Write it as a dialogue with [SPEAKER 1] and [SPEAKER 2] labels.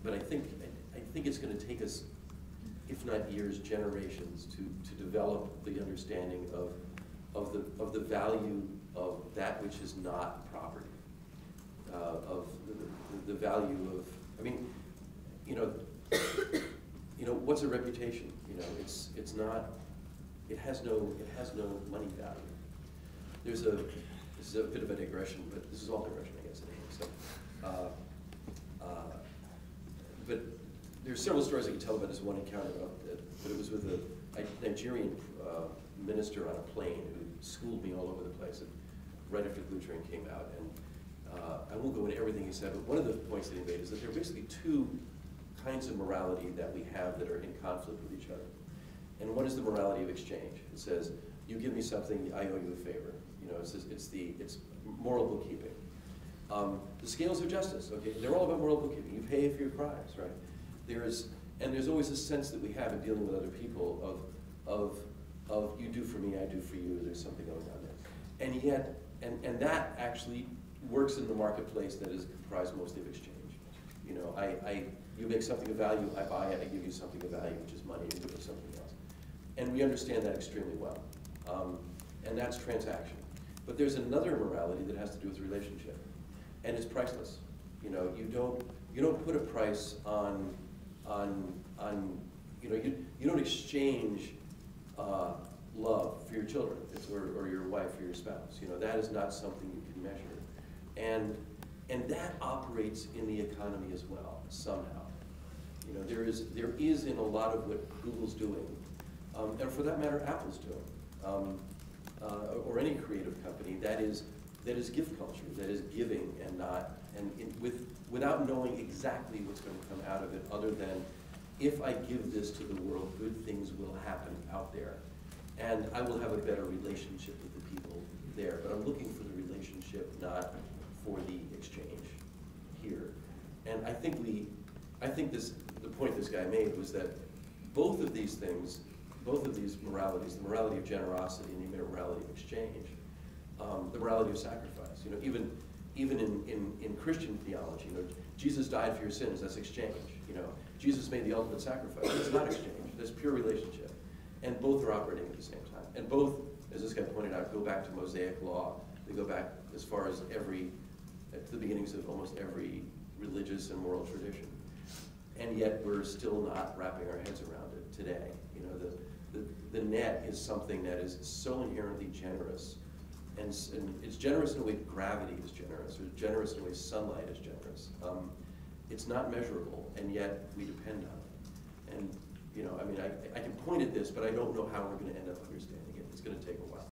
[SPEAKER 1] but I think it's going to take us, if not years, generations, to develop the understanding of the value of that which is not property, of the value of, I mean, what's a reputation? It's not, it has no money value. This is a bit of a digression, but this is all digression, I guess, anyway. So, but there's several stories I can tell about this one encounter, but it was with a Nigerian minister on a plane who schooled me all over the place right after Blue Train came out. And I won't go into everything he said, but one of the points that he made is that there are basically two kinds of morality that we have that are in conflict with each other. And one is the morality of exchange. It says, you give me something, I owe you a favor. It's moral bookkeeping. The scales of justice, okay, they're all about moral bookkeeping. You pay for your crimes, right? There's always a sense that we have in dealing with other people of you do for me, I do for you, there's something going on there. And yet, and that actually works in the marketplace that is comprised mostly of exchange. You make something of value, I buy it, I give you something of value, which is money, you give me something else. And we understand that extremely well. And that's transaction. But there's another morality that has to do with relationship. And it's priceless. You don't put a price on you don't exchange love for your children or your wife or your spouse. That is not something you can measure. And that operates in the economy as well, somehow. There is in a lot of what Google's doing, and for that matter, Apple's doing, or any creative company, that is gift culture, that is giving without knowing exactly what's going to come out of it, other than if I give this to the world, good things will happen out there, and I will have a better relationship with the people there. But I'm looking for the relationship, not for the exchange here. And I think the point this guy made was that both of these things, both of these moralities, the morality of generosity and the morality of exchange, the morality of sacrifice. Even in Christian theology, Jesus died for your sins. That's exchange. Jesus made the ultimate sacrifice. It's not exchange. That's pure relationship. And both are operating at the same time. And both, as this guy pointed out, go back to Mosaic law. They go back as far as at the beginnings of almost every religious and moral tradition. And yet we're still not wrapping our heads around it today. The net is something that is so inherently generous, and it's generous in a way gravity is generous, or generous in a way sunlight is generous. It's not measurable, and yet we depend on it. And I can point at this, but I don't know how we're going to end up understanding it. It's going to take a while.